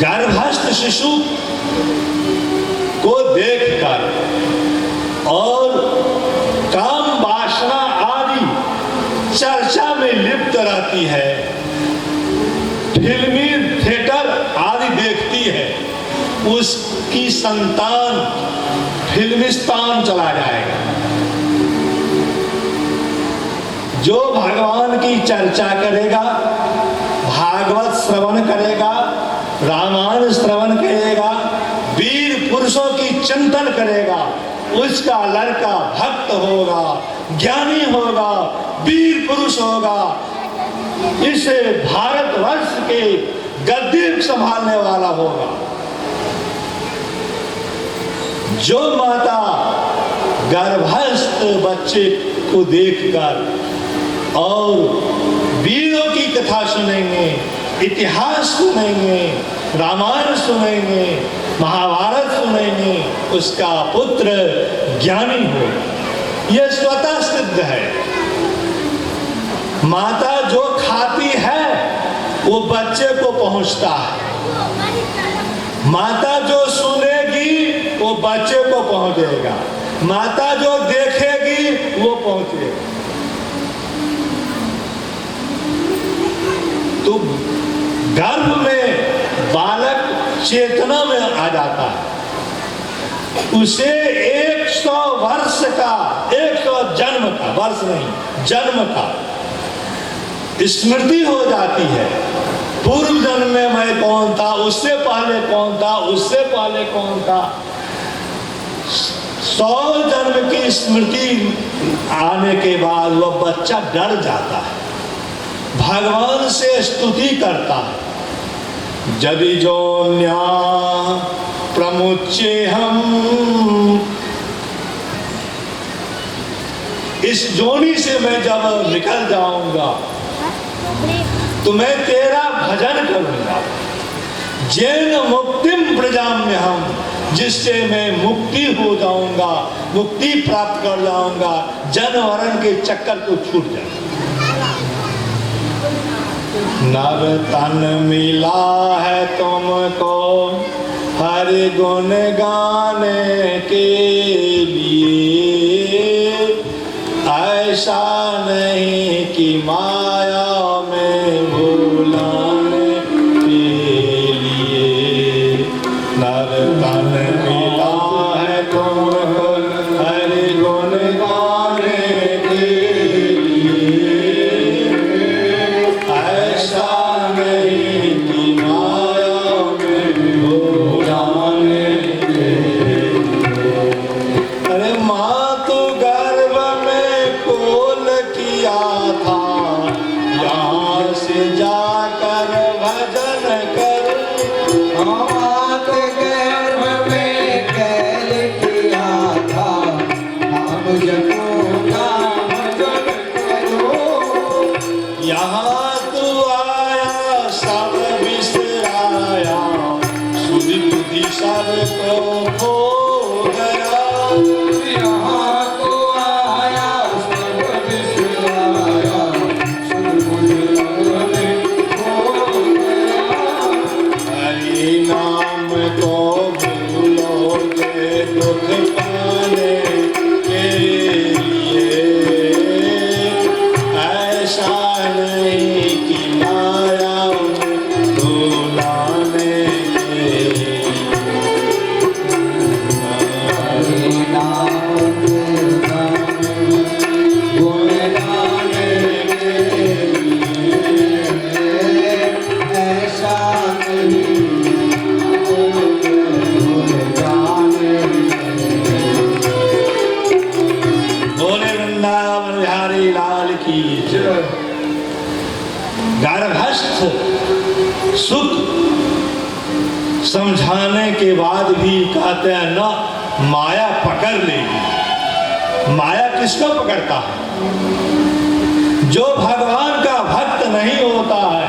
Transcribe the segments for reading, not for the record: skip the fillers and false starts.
गर्भस्थ शिशु को देखकर और काम वासना आदि चर्चा में लिप्त रहती है, फिल्मी थिएटर आदि देखती है, उसकी संतान फिल्मिस्तान चला जाएगा। जो भगवान की चर्चा करेगा, भागवत श्रवण करेगा, रामायण श्रवण करेगा, वीर पुरुषों की चिंतन करेगा, उसका लड़का भक्त होगा, ज्ञानी होगा, वीर पुरुष होगा, इसे भारतवर्ष के गद्दी संभालने वाला होगा। जो माता गर्भस्थ बच्चे को देखकर और वीरों की कथा सुनेंगे, इतिहास सुनेंगे, रामायण सुनेंगे, महाभारत सुनेंगे, उसका पुत्र ज्ञानी हो, यह स्वतः सिद्ध है। माता जो खाती है वो बच्चे को पहुंचता है, माता जो सुनेगी वो बच्चे को पहुंचेगा, माता जो देखेगी वो पहुंचेगा। तो गर्भ में बालक चेतना में आ जाता है, उसे 100 वर्ष का, 100 जन्म का, वर्ष नहीं जन्म का स्मृति हो जाती है। पूर्व जन्म में मैं कौन था, उससे पहले कौन था, उससे पहले कौन था। 100 जन्म की स्मृति आने के बाद वह बच्चा डर जाता है, भगवान से स्तुति करता है। यदि जोन्या प्रमुच्य हम, इस जोनी से मैं जब निकल जाऊंगा तो मैं तेरा भजन करूंगा। जैन मुक्तिम प्रजाम्य हम, जिससे मैं मुक्ति हो जाऊंगा, मुक्ति प्राप्त कर जाऊंगा, जन्म मरण के चक्कर को छूट जाए। नर तन मिला है तुमको हर गुण गाने के लिए, ऐसा नहीं कि माया में भुलाने के लिए। नर तन मिला है तुमको हर गुण गाने के लिए, ऐसा नहीं कि माया में भुलाने के लिए। अरे माँ तो गर्भ में कोल किया था, यहाँ से जाकर भजन कर। मात गर्भ में कैल किया था, नाम जपो नाम जप करो। यहाँ तू आया सब बिसराया, सुधि बुद्धि सबको खो गया। यहाँ तो आया सब बिसराया, सुध बुध सब खो गया। हरि नाम को भूलोगे दुख पाने के लिए, ऐसा नहीं कि माया में भुलाने के लिए। हरि नाम के गुण गाने के लिए, ऐसा नहीं गुण गाने बोले वृंदावन बिहारी लाल की जय। गर्भस्थ सुख समझाने के बाद भी कहते हैं ना, माया पकड़ लेगी। माया किसको पकड़ता है? जो भगवान का भक्त नहीं होता है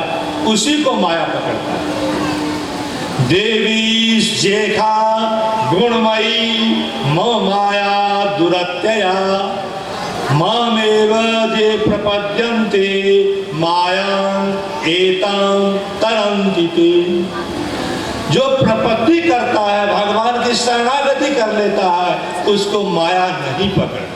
उसी को माया पकड़ता है। देवी जेखा गुणमयी मो माया दुरत्यया, मामेव जे प्रपद्यन्ते मायां एतां तरन्ति ते। जो प्रपत्ति करता है, भगवान की शरणागति कर लेता है, उसको माया नहीं पकड़ती।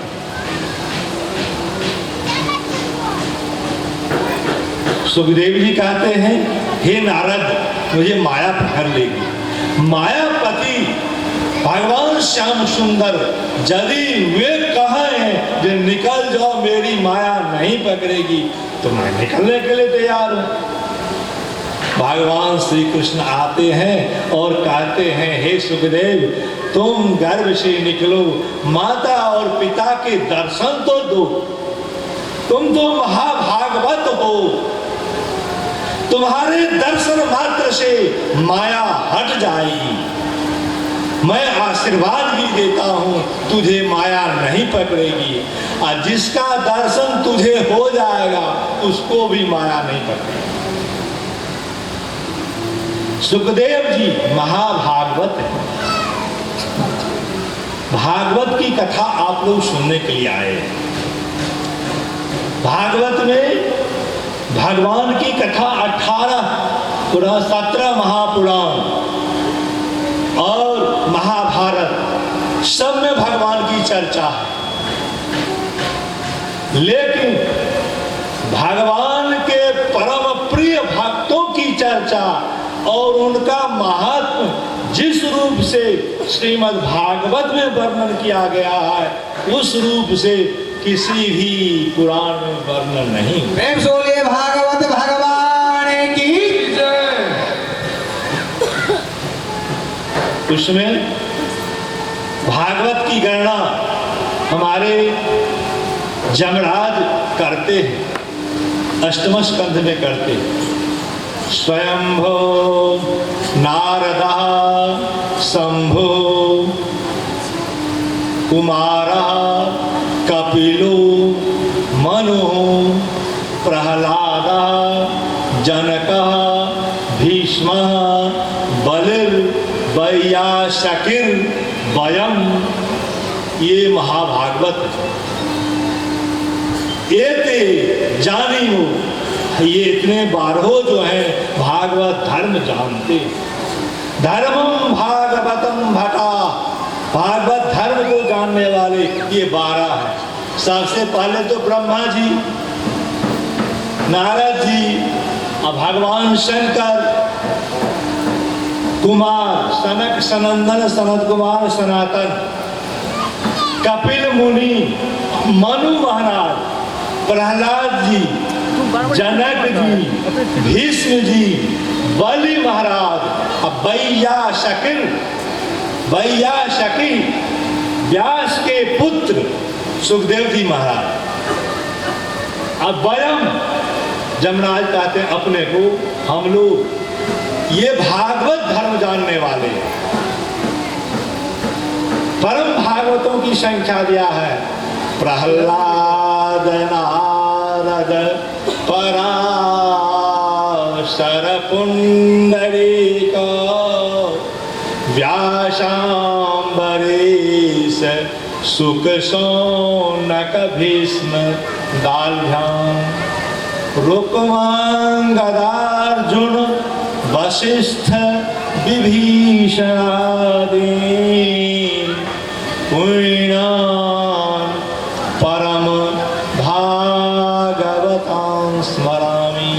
सुखदेव जी कहते हैं, हे नारद, मुझे माया पकड़ लेगी। मायापति भगवान श्याम सुंदर यदि वे कहें जो निकल जाओ, मेरी माया नहीं पकड़ेगी, तो मैं निकलने के लिए तैयार हूं। भगवान श्री कृष्ण आते हैं और कहते हैं, हे सुखदेव, तुम गर्भ से निकलो, माता और पिता के दर्शन तो दो। तुम तो महाभागवत हो, तुम्हारे दर्शन मात्र से माया हट जाएगी। मैं आशीर्वाद भी देता हूं, तुझे माया नहीं पकड़ेगी, और जिसका दर्शन तुझे हो जाएगा उसको भी माया नहीं पकड़ेगी। सुखदेव जी महाभागवत है। भागवत की कथा आप लोग सुनने के लिए आए। भागवत में भगवान की कथा 17 महापुराण और महाभारत सब में भगवान की चर्चा है। लेकिन भगवान के परम प्रिय भक्तों की चर्चा और उनका महात्म जिस रूप से श्रीमद् भागवत में वर्णन किया गया है, उस रूप से किसी भी पुराण में वर्णन नहीं। प्रेम से बोलिए भागवत भगवान की जय। उसमें भागवत की गणना हमारे जमराज करते हैं, अष्टम स्कंध में करते हैं। स्वयंभो नारदा शंभो कुमारा कपिलो मनु प्रहलादा जनका भीष्म बलिर वैयाशकिर वयम, ये महाभागवत। एते जानियो, ये इतने 12 जो हैं भागवत धर्म जानते। धर्मम भागवतम भटा, भागवत धर्म को जानने वाले ये 12 हैं। सबसे पहले तो ब्रह्मा जी, नारद जी, और भगवान शंकर, कुमार सनक सनंदन सनत कुमार सनातन, कपिल मुनि, मनु महाराज, प्रहलाद जी, जनक जी, भीष्म जी, बलि महाराज, वैयाशकी व्यास के पुत्र सुखदेव जी महाराज। अब वयम जमराज कहते हैं अपने को, हम लोग ये भागवत धर्म जानने वाले। परम भागवतों की संख्या दिया है, प्रहलाद, नारद, पराशर, पुंडरीक, व्यासांबरीश, शुक, शौनक, भीष्म, दाल्भ्याम, रुक्मांग, गदार्जुन, वशिष्ठ, विभीषण आदि पुण्यान् परम भागवतां स्मरामि।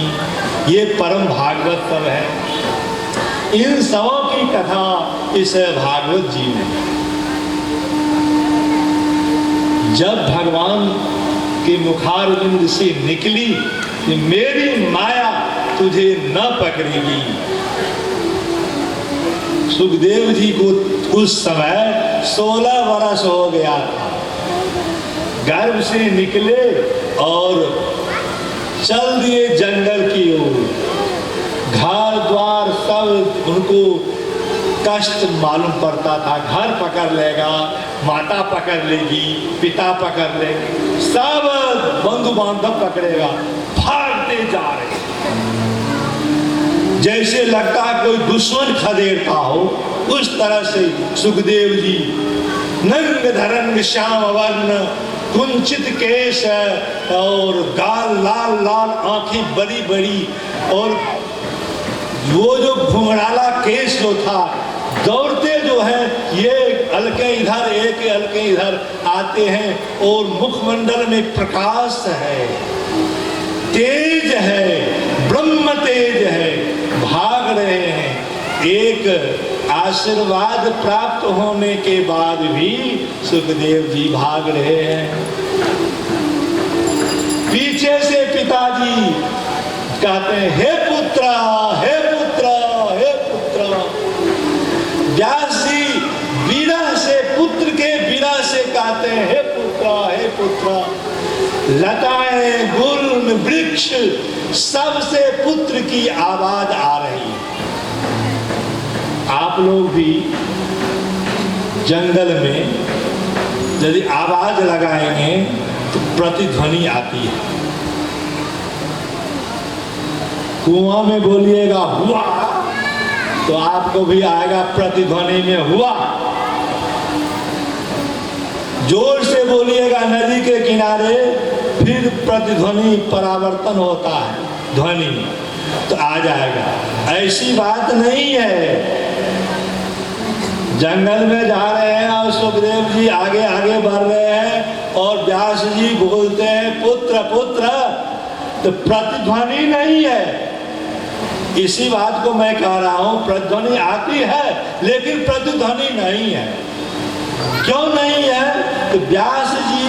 ये परम भागवत सब है। इन सबों की कथा इस भागवत जी में। जब भगवान के मुखारविंद से निकली कि मेरी माया तुझे न पकड़ेगी, सुखदेव जी को उस समय 16 वर्ष हो गया था। गर्भ से निकले और चल दिए जंगल की ओर। घर द्वार सब उनको कष्ट मालूम पड़ता था। घर पकड़ लेगा, माता पकड़ लेगी, पिता पकड़ लेगी, सब बंधु बांधव पकड़ेगा। भागते जा रहे, जैसे लगता है कोई दुश्मन खदेड़ता हो, उस तरह से सुखदेव जी नंग धरंग श्याम वर्ण, कुंचित केश और गाल लाल लाल, आंखें बड़ी बड़ी, और वो जो घुंघराला केस जो था, दौड़ते जो है ये हल्के इधर एक हल्के इधर आते हैं, और मुखमंडल में प्रकाश है, तेज है, ब्रह्म तेज है, भाग रहे हैं। एक आशीर्वाद प्राप्त होने के बाद भी सुखदेव जी भाग रहे हैं। पीछे से पिताजी कहते हैं, हे पुत्र, हे पुत्र, हे पुत्र। व्यास जी विरह से, पुत्र के विरह से कहते हैं, हे पुत्र, हे पुत्र। लताएं, गुल्म, वृक्ष, सबसे पुत्र की आवाज आ रही है। आप लोग भी जंगल में यदि आवाज लगाएंगे तो प्रतिध्वनि आती है। कुआं में बोलिएगा हुआ तो आपको भी आएगा प्रतिध्वनि में हुआ। जोर से बोलिएगा नदी के किनारे, फिर प्रतिध्वनि परावर्तन होता है, ध्वनि तो आ जाएगा। ऐसी बात नहीं है। जंगल में जा रहे हैं और सुखदेव जी आगे आगे बढ़ रहे हैं और व्यास जी बोलते हैं पुत्र पुत्र, तो प्रतिध्वनि नहीं है। इसी बात को मैं कह रहा हूं, प्रतिध्वनि आती है लेकिन प्रतिध्वनि नहीं है। क्यों नहीं है? तो व्यास जी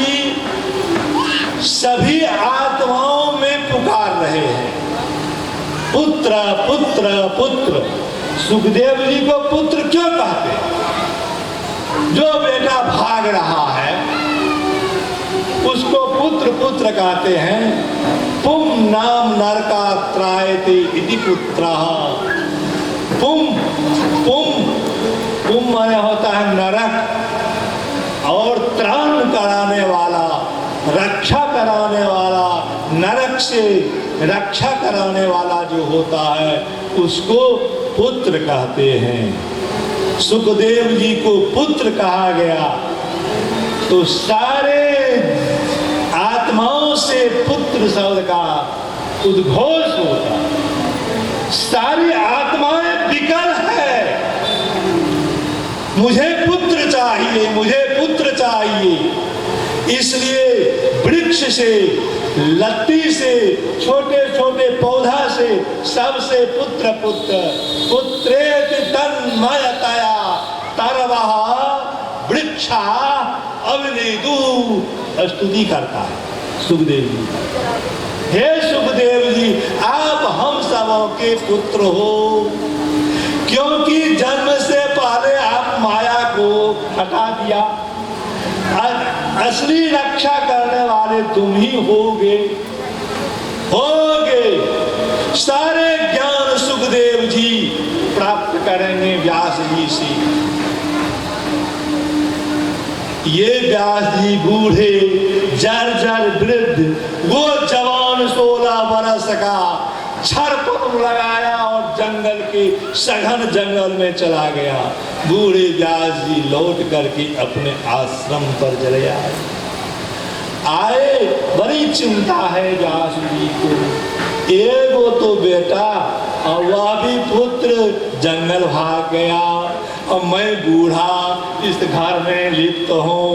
सभी आत्माओं में पुकार रहे हैं, पुत्र पुत्र पुत्र। सुखदेव जी को पुत्र क्यों कहते हैं? जो बेटा भाग रहा है उसको पुत्र पुत्र कहते हैं। पुम नाम नरका त्रायते इति पुत्रः। पुम पुम पुम माने होता है नरक, और त्राण कराने वाला, रक्षा कराने वाला, नरक से रक्षा कराने वाला जो होता है उसको पुत्र कहते हैं। सुखदेव जी को पुत्र कहा गया तो सारे आत्माओं से पुत्र शब्द का उद्घोष होता। सारी आत्माएं विकल है, मुझे पुत्र चाहिए, मुझे पुत्र चाहिए। इसलिए वृक्ष से, लत्ती से, छोटे छोटे पौधा से, सबसे पुत्र पुत्र। पुत्रेति तन्मयतया तरवः वृक्षा अविनेदु। स्तुति करता है सुखदेव जी। हे सुखदेव जी, आप हम सबों के पुत्र हो, क्योंकि जन्म से पहले आप माया को हटा दिया। असली रक्षा करने वाले तुम ही होगे। सारे ज्ञान सुखदेव जी प्राप्त करेंगे व्यास जी से। ये व्यास जी बूढ़े जर्जर वृद्ध, वो जवान 16 बरस का छरपन लगाया और जंगल के सघन जंगल में चला गया। बूढ़े व्यास जी लौट करके अपने आश्रम पर चले आए। बड़ी चिंता है व्यास जी को। एगो तो बेटा और वह भी पुत्र जंगल भाग गया, और मैं बूढ़ा इस घर में लिप्त हूँ।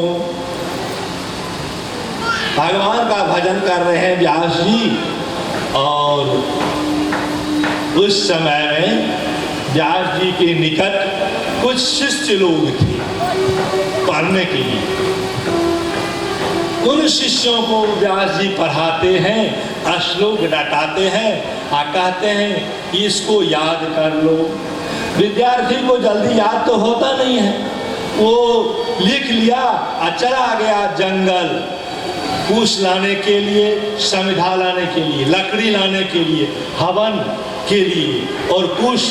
भगवान का भजन कर रहे हैं व्यास जी। और उस समय में व्यास जी के निकट कुछ शिष्य लोग थे पढ़ने के लिए। उन शिष्यों को व्यास जी पढ़ाते हैं, श्लोक रटाते हैं, कहते हैं इसको याद कर लो। विद्यार्थी को जल्दी याद तो होता नहीं है, वो लिख लिया और चला गया जंगल कुश लाने के लिए, समिधा लाने के लिए, लकड़ी लाने के लिए, हवन के लिए और कुश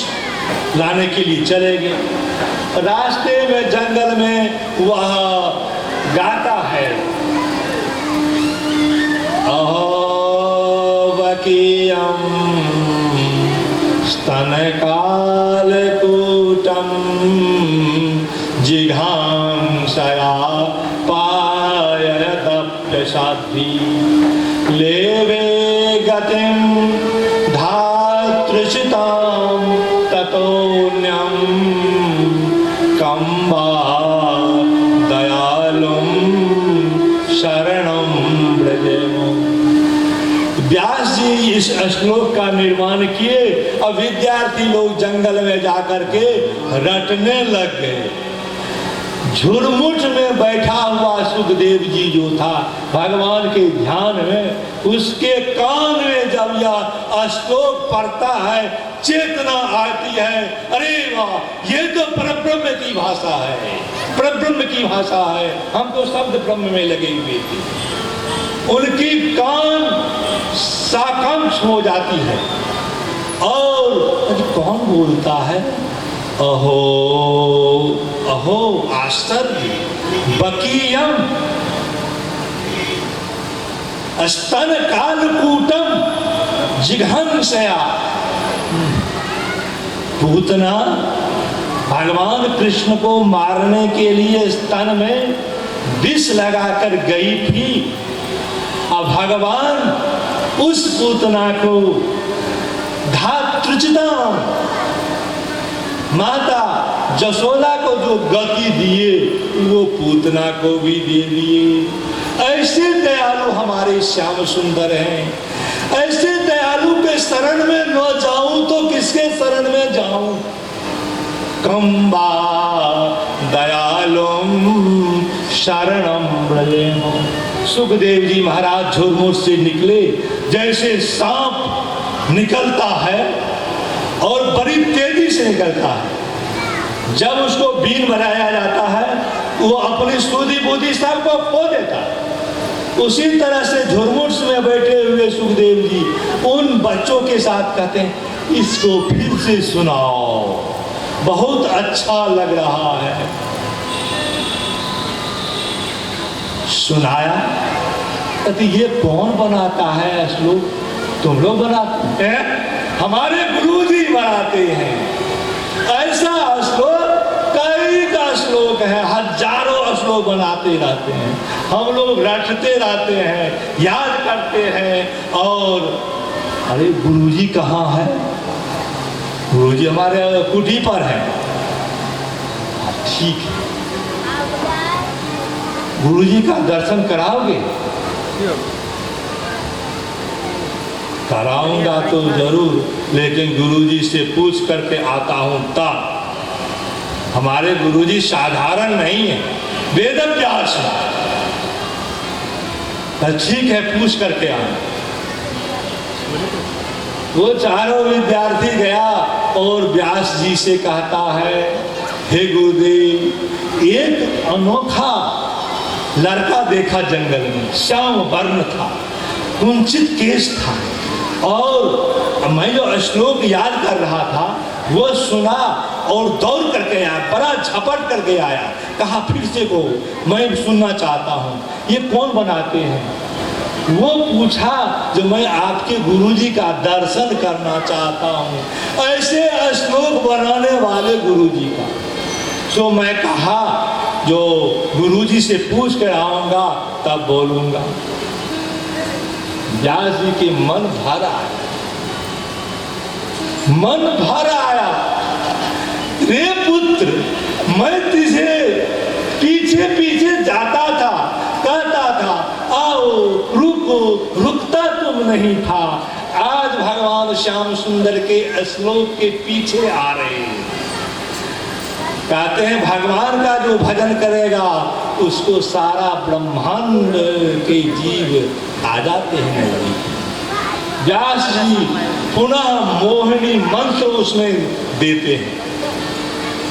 लाने के लिए चले गए। रास्ते में जंगल में वह गाता है, अहोवकीयं स्तनकालकूटं जिघांसया पाययदप्यसाध्वी लेवे गतिं धातृचितां ततो पुण्यम कम्बा दयालुम शरणम व्रजेमो। व्यास जी इस श्लोक का निर्माण किए। अब विद्यार्थी लोग जंगल में जाकर के रटने लग गए। झुरमुट में बैठा हुआ सुखदेव जी जो था भगवान के ध्यान में, उसके कान में जब यह श्लोक पढ़ता है चेतना आती है, अरे वाह, ये तो परब्रह्म की भाषा है, परब्रह्म की भाषा है। हम तो शब्द ब्रह्म में लगे हुए थे। उनकी कान साकंठ हो जाती है और कौन बोलता है? अहो अहो आश्चर्य, बकीयम स्तन कालकूटम जिघंसया। पूतना भगवान कृष्ण को मारने के लिए स्तन में विष लगाकर गई थी। अब भगवान उस पूतना को धातृचिता माता जसोदा को जो गति दिए वो पूतना को भी दे दिए। ऐसे दयालु हमारे श्याम सुंदर हैं। ऐसे दयालु के शरण में न जाऊं तो किसके शरण में जाऊं? कम्बा दयालुम शरणम व्रजेमो। सुखदेव जी महाराज झुरमुट से निकले जैसे सांप निकलता है और बड़ी तेजी से निकलता है। जब उसको बीन बनाया जाता है वो अपनी सूदी बूदी सबको खो देता है। उसी तरह से झुरमुट में बैठे हुए सुखदेव जी उन बच्चों के साथ कहते हैं इसको फिर से सुनाओ, बहुत अच्छा लग रहा है। सुनाया कहते ये कौन बनाता है श्लोक? तुम लोग बनाते हैं? हमारे गुरुजी बनाते हैं। ऐसा श्लोक कई का श्लोक है, हजारों श्लोक बनाते रहते हैं। हम लोग रटते रहते हैं, याद करते हैं। और अरे गुरुजी कहाँ है? गुरुजी हमारे कुटी पर है। ठीक है, गुरुजी का दर्शन कराओगे? कराऊंगा तो जरूर, लेकिन गुरुजी से पूछ करके आता हूं तब। हमारे गुरुजी साधारण नहीं है, वेद व्यास है। ठीक है, पूछ करके आए। वो चारों विद्यार्थी गया और व्यास जी से कहता है हे गुरुदेव, एक अनोखा लड़का देखा जंगल में, श्याम वर्ण था, कुंचित केश था, और मैं जो श्लोक याद कर रहा था वो सुना और दौड़ करके आया, बड़ा झपट करके आया। कहा फिर से को मैं सुनना चाहता हूँ, ये कौन बनाते हैं? वो पूछा जो मैं आपके गुरुजी का दर्शन करना चाहता हूँ, ऐसे श्लोक बनाने वाले गुरुजी का। तो मैं कहा जो गुरुजी से पूछ कर आऊंगा तब बोलूंगा। व्यास जी के मन भर आया, मन भर आया। रे पुत्र, मैं तुझे पीछे पीछे जाता था, कहता था आओ रुको, रुकता तुम नहीं था। आज भगवान श्याम सुंदर के श्लोक के पीछे आ रहे हैं। कहते हैं भगवान का जो भजन करेगा उसको सारा ब्रह्मांड के जीव आ जाते हैं। व्यास जी पुनः मोहिनी मंत्र उसमें देते हैं।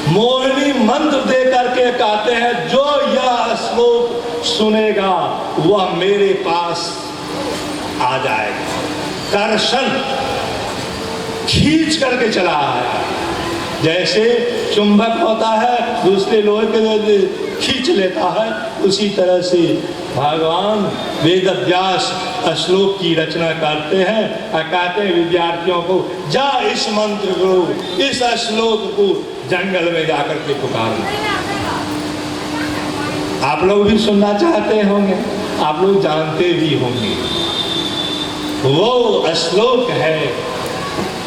मोहिनी मंत्र दे करके कहते हैं जो यह श्लोक सुनेगा वह मेरे पास आ जाएगा। दर्शन खींच करके चला आया, जैसे चुंबक होता है दूसरे लोहे के खींच लेता है, उसी तरह से भगवान वेद व्यास श्लोक की रचना करते हैं और कहते हैं विद्यार्थियों को जा इस मंत्र को, इस श्लोक को जंगल में जाकर के पुकारना। आप लोग भी सुनना चाहते होंगे, आप लोग जानते भी होंगे। वो श्लोक है,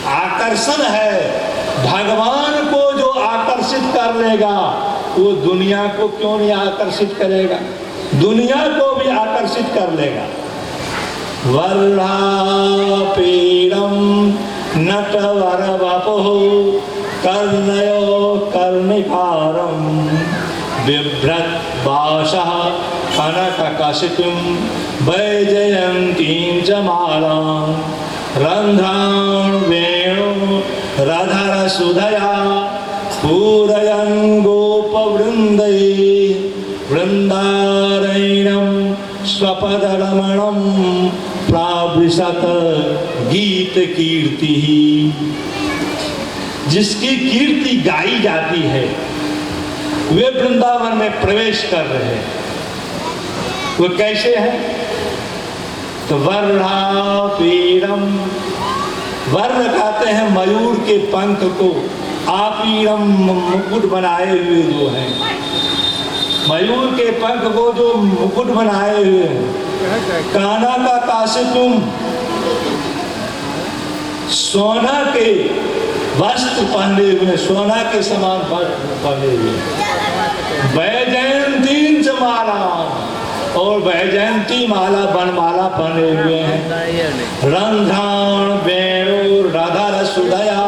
आकर्षण है, भगवान को कर लेगा, वो दुनिया को क्यों नहीं आकर्षित करेगा? दुनिया को भी आकर्षित कर लेगा। वर्णापीडम नटवरवपुः कर्णयो कर्णिकारं बिभ्रत बाशः कनककशितिं वैजयन्तीं च मालां रन्ध्रां वेणुं रधरसुधया पूरयन् गोपवृन्दैः वृन्दारण्यं स्वपदरमणं प्रावृशत गीत कीर्ति। जिसकी कीर्ति गाई जाती है वे वृंदावन में प्रवेश कर रहे हैं। वो कैसे है? तो वर्णापीडम, वर्ण कहते हैं मयूर के पंख को, आपीडम मुकुट बनाए हुए जो हैं, मयूर के पंख को जो मुकुट बनाए हुए हैं। काना का काशितुम, सोना के वस्त्र पहने हुए, सोना के समान वस्त्र पहने हुए। वैजयंती च माला, और वैजयंती माला बनमाला पहने हुए हैं। रंध्राण वेणु राधा रसुदया,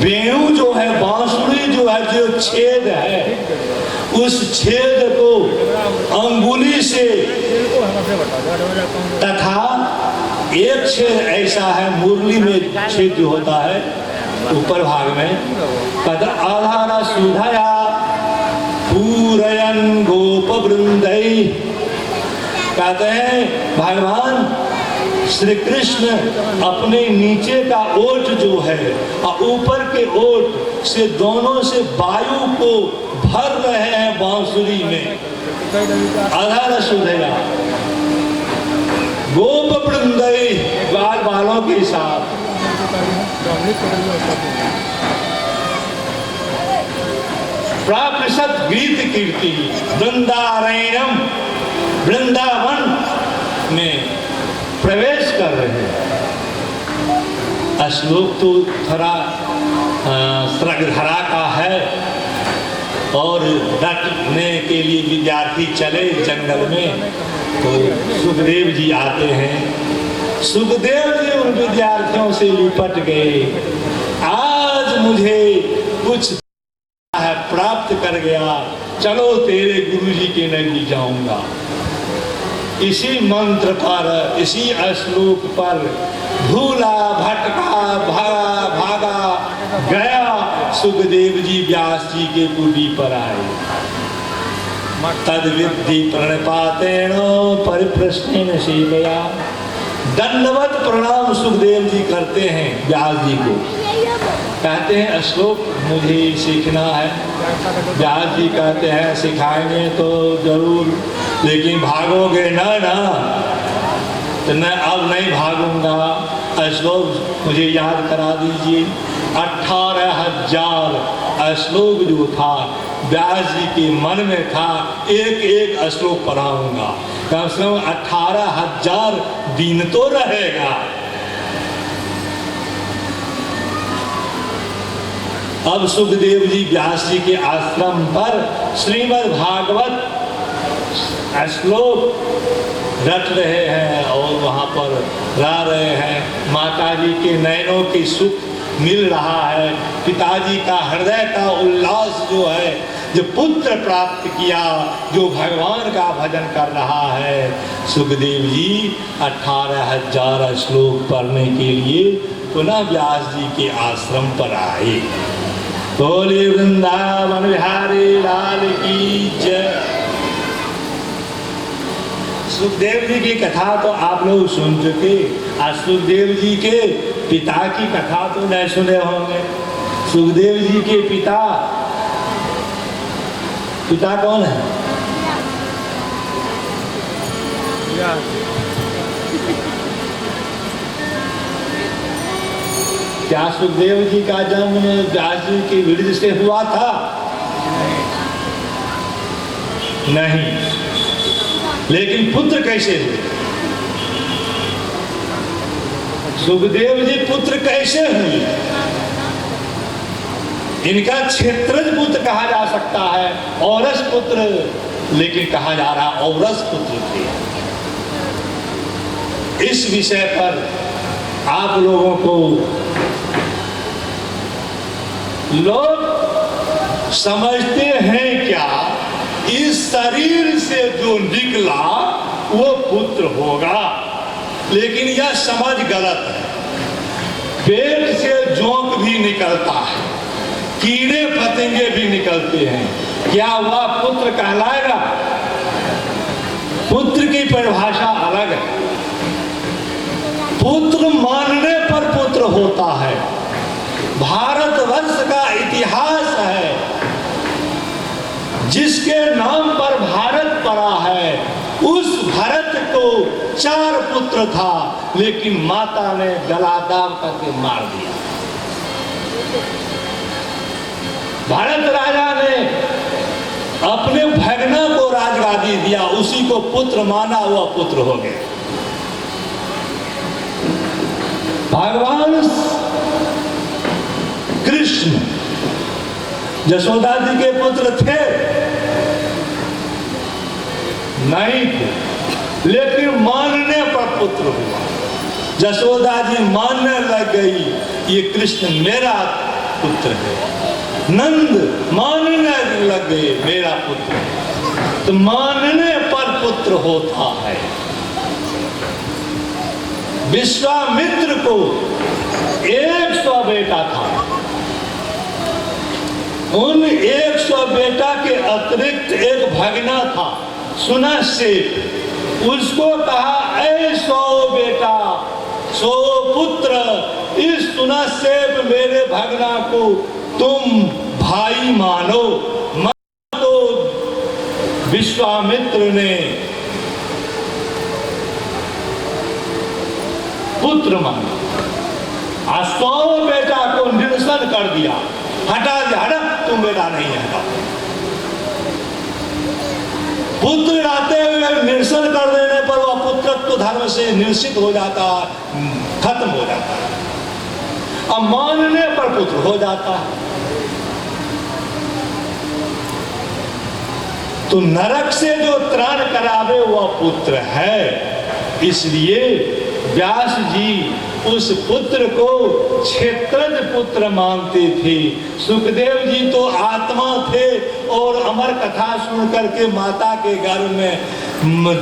वेणु जो है, बांसुरी जो है, जो छेद है, उस छेद को अंगुली से, तथा एक छेद ऐसा है मुरली में छेद जो होता है ऊपर भाग में, तद आधार सुधाया पूरयन गोप वृंदई। कहते हैं भगवान श्री कृष्ण अपने नीचे का ओठ जो है और ऊपर के ओठ से दोनों से वायु को भर रहे हैं बांसुरी में। आधार सुधया गोप वृंदई, बाल बालों के साथ। प्राकृषत गीत कीर्ति वृंदारण्यम, वृंदावन में प्रवेश कर रहे हैं। श्लोक तो थोड़ा श्रगधरा का है, और डटने के लिए विद्यार्थी चले जंगल में तो सुखदेव जी आते हैं। सुखदेव जी उन विद्यार्थियों से लिपट गए। आज मुझे कुछ है प्राप्त कर गया, चलो तेरे गुरुजी के नजदीक जाऊंगा। इसी मंत्र पर, इसी श्लोक पर भूला भटका भागा गया सुखदेव जी व्यास जी के कुटी पर आए। तद विद्धि प्रणपातेन परिप्रश्नेन सेवया, दंडवत प्रणाम सुखदेव जी करते हैं व्यास जी को। कहते हैं श्लोक मुझे सीखना है। व्यास जी कहते हैं सिखाएंगे तो जरूर, लेकिन भागोगे ना तो मैं अब नहीं भागूंगा। श्लोक मुझे याद करा दीजिए। 18,000 श्लोक जो था व्यास जी के मन में था, एक एक श्लोक पढ़ाऊंगा। कम से कम 18,000 दिन तो रहेगा। अब सुखदेव जी व्यास जी के आश्रम पर श्रीमद् भागवत श्लोक रट रहे हैं और वहाँ पर रह रहे हैं। माता जी के नयनों की सुख मिल रहा है, पिताजी का हृदय का उल्लास जो है, जो पुत्र प्राप्त किया, जो भगवान का भजन कर रहा है। सुखदेव जी 18,000 श्लोक पढ़ने के लिए पुनः व्यास जी के आश्रम पर आए। बोले वृंदावन बिहारी लाल की जय। सुखदेव जी की कथा तो आप लोग सुन चुके। आज सुखदेव जी के पिता की कथा तो नहीं सुने होंगे। सुखदेव जी के पिता कौन है? क्या सुखदेव जी का जन्म व्यास जी के विरद से हुआ था? नहीं। लेकिन पुत्र कैसे हुए? सुखदेव जी पुत्र कैसे हुए? इनका क्षेत्रज पुत्र कहा जा सकता है, औरस पुत्र, लेकिन कहा जा रहा औरस पुत्र थे। इस विषय पर आप लोगों को लोग समझते हैं क्या, इस शरीर से जो निकला वो पुत्र होगा, लेकिन यह समझ गलत है। पेट से जोंक भी निकलता है, कीड़े पतंगे भी निकलते हैं, क्या वह पुत्र कहलाएगा? पुत्र की परिभाषा अलग है। पुत्र मानने पर पुत्र होता है। भारतवर्ष का इतिहास है, जिसके नाम पर भारत पड़ा है, उस भरत को 4 पुत्र था, लेकिन माता ने गला दाब करके मार दिया। भरत राजा ने अपने भगना को राजगादी दिया, उसी को पुत्र माना, हुआ पुत्र हो गए। भगवान कृष्ण यशोदा जी के पुत्र थे? नहीं थे, लेकिन मानने पर पुत्र हुआ। यशोदा जी मानने लग गई, ये कृष्ण मेरा पुत्र है। नंद मानने लग गए, मेरा पुत्र है। तो मानने पर पुत्र होता है। विश्वामित्र को 100 बेटा था। उन 100 बेटा के अतिरिक्त एक भगना था, सुनश्सेप। उसको कहा, ऐ 100 बेटा, 100 पुत्र, इस सुनश्सेप मेरे भगना को तुम भाई मानो। तो विश्वामित्र ने पुत्र माना, 100 बेटा को निरसन कर दिया, हटा दिया, हटा, तुम बेटा नहीं है। पुत्र रहते हुए निरसन कर देने पर वह पुत्रत्व धर्म से निरसित हो जाता, खत्म हो जाता है। अब मानने पर पुत्र हो जाता है। तो नरक से जो त्राण करावे वह पुत्र है। इसलिए व्यास जी उस पुत्र को क्षेत्रज पुत्र मानते थे। सुखदेव जी तो आत्मा थे और अमर कथा सुन करके माता के गर्भ में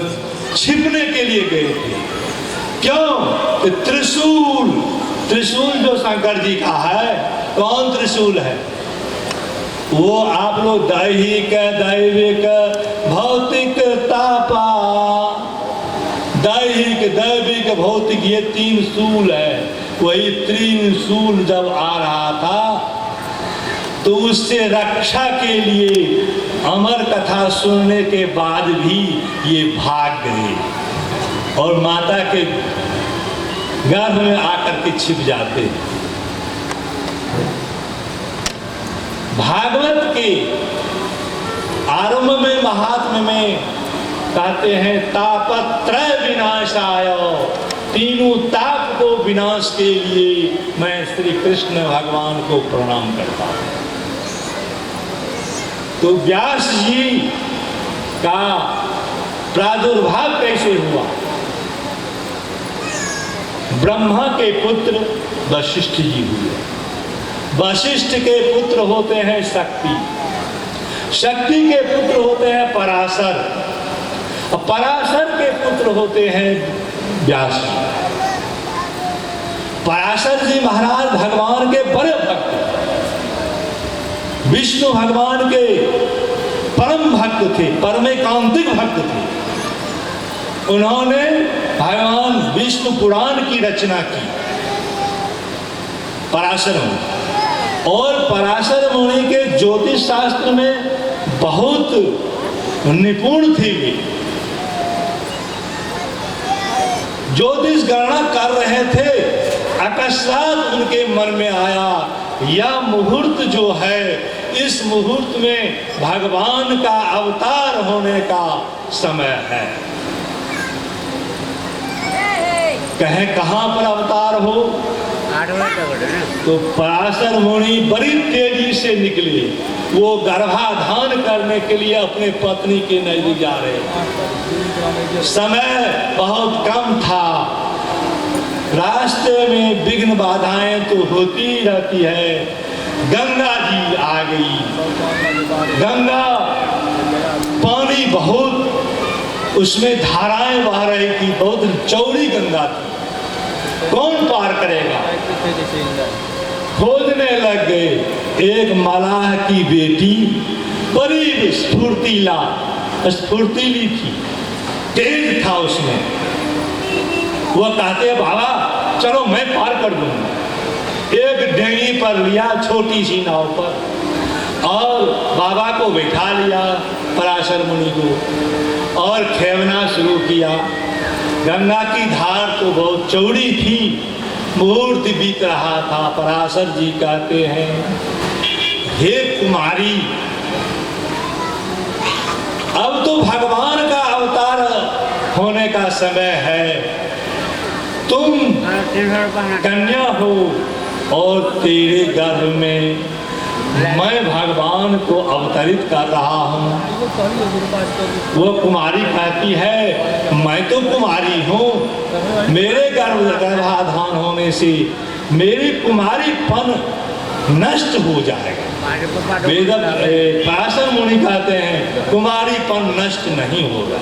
छिपने के लिए गए थे। क्यों? त्रिशूल, त्रिशूल जो शंकर जी का है, कौन त्रिशूल है? वो आप लोग दैहिक, दैविक, भौतिक, तापा, दैहिक, दैविक, भौतिक, ये 3 शूल है। वही 3 शूल जब आ रहा था तो उससे रक्षा के लिए अमर कथा सुनने के बाद भी ये भाग गए और माता के गर्भ में आकर के छिप जाते। भागवत के आरंभ में महात्म्य में कहते हैं, तापत्रय विनाशाय, तीनों ताप को विनाश के लिए मैं श्री कृष्ण भगवान को प्रणाम करता हूं। तो व्यास जी का प्रादुर्भाव कैसे हुआ? ब्रह्मा के पुत्र वशिष्ठ जी हुए। वशिष्ठ के पुत्र होते हैं शक्ति, शक्ति के पुत्र होते हैं पराशर, और पराशर के पुत्र होते हैं व्यास जी। पराशर जी महाराज भगवान के बड़े भक्त, विष्णु भगवान के परम भक्त थे, परमैकांतिक भक्त थे। उन्होंने भगवान विष्णु पुराण की रचना की पराशर मुनि, और पराशर मुनि के ज्योतिष शास्त्र में बहुत निपुण थे। वे ज्योतिष गणना कर रहे थे, अकस्मात उनके मन में आया, यह मुहूर्त जो है, इस मुहूर्त में भगवान का अवतार होने का समय है। कहें कहां पर अवतार हो? तो पराशर मुनि बड़ी तेजी से निकले। वो गर्भाधान करने के लिए अपने पत्नी के नजदीक जा रहे। समय बहुत कम था। रास्ते में विघ्न बाधाएं तो होती ही रहती है। गंगा जी आ गई। गंगा पानी बहुत, उसमें धाराएं बह रही थी, बहुत चौड़ी गंगा थी। कौन पार करेगा? खोजने लग गए। एक मलाह की बेटी बड़ी स्फूर्तिली थी, तेज था उसमें। वह कहते बाबा चलो मैं पार कर दूंगा। एक डेंगी पर लिया, छोटी सी नाव पर, और बाबा को बैठा लिया, पराशर मुनि को, और खेवना शुरू किया। गंगा की धार तो बहुत चौड़ी थी, मुहूर्त बीत रहा था। पराशर जी कहते हैं हे कुमारी, अब तो भगवान का अवतार होने का समय है। तुम कन्या हो और तेरे गर्भ में मैं भगवान को अवतरित कर रहा हूँ। वो कुमारी कहती है मैं तो कुमारी हूँ, मेरे गर्भाधान होने से मेरी कुमारीपन नष्ट हो जाएगा। वेद पराशर मुनि कहते हैं कुमारीपन नष्ट नहीं होगा।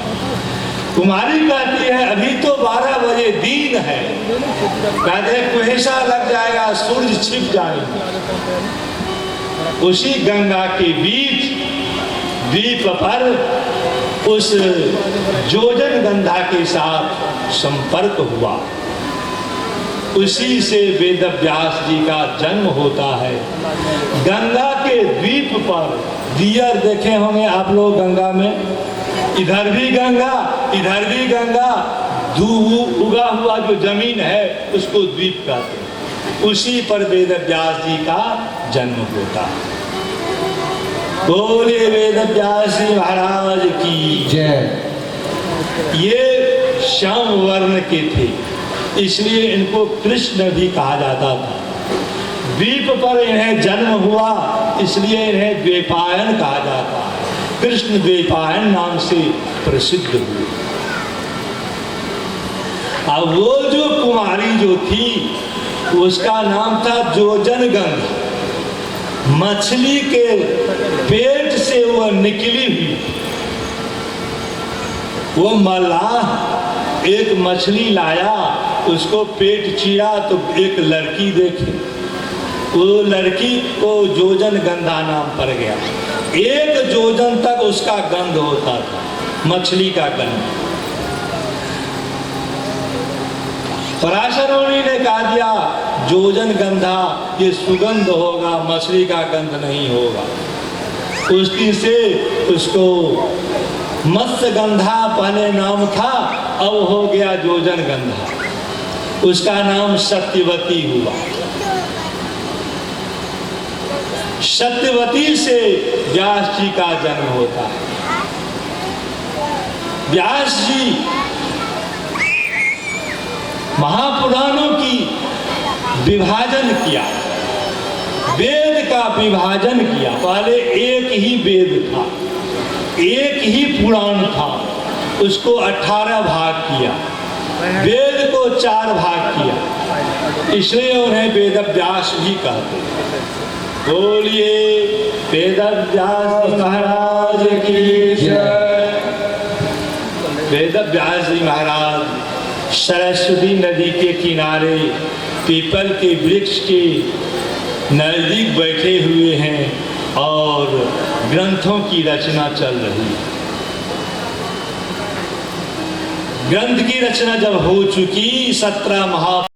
कुमारी कहती है अभी तो 12 बजे दिन है। कहते हैं कुहेसा लग जाएगा, सूरज छिप जाएगा। उसी गंगा के बीच द्वीप पर उस जोजन गंधा के साथ संपर्क हुआ। उसी से वेद व्यास जी का जन्म होता है। गंगा के द्वीप पर दियर देखे होंगे आप लोग गंगा में, इधर भी गंगा इधर भी गंगा, उगा हुआ जो जमीन है उसको द्वीप कहते हैं। उसी पर वेद व्यास जी का जन्म होता है। बोले वेद व्यास जी महाराज की जय। ये श्याम वर्ण के थे, इसलिए इनको कृष्ण भी कहा जाता था। द्वीप पर इन्हें जन्म हुआ, इसलिए इन्हें द्वैपायन कहा जाता है। कृष्ण द्वैपायन नाम से प्रसिद्ध हुए। अब वो जो कुमारी जो थी उसका नाम था जोजन गंगा। मछली के पेट से वो निकली हुई। वो मल्लाह एक मछली लाया, उसको पेट चीरा तो एक लड़की देखी। वो लड़की को जोजन गंधा नाम पड़ गया। 1 जोजन तक उसका गंध होता था, मछली का गंध। पराशर मुनि ने कहा दिया जोजन गंधा ये सुगंध होगा, मछली का गंध नहीं होगा। उस दिन से उसको मत्स्य गंधा पहले नाम था, अब हो गया जोजन गंधा। उसका नाम सत्यवती हुआ। सत्यवती से व्यास जी का जन्म होता है। व्यास जी महापुराणों की विभाजन किया, वेद का विभाजन किया। पहले एक ही वेद था, एक ही पुराण था, उसको 18 भाग किया। वेद को 4 भाग किया, इसलिए उन्हें वेद व्यास भी कहते हैं। बोलिए वेद व्यास महाराज की जय। वेद व्यास जी महाराज सरस्वती नदी के किनारे पीपल के वृक्ष के नजदीक बैठे हुए हैं और ग्रंथों की रचना चल रही है। ग्रंथ की रचना जब हो चुकी 17 महा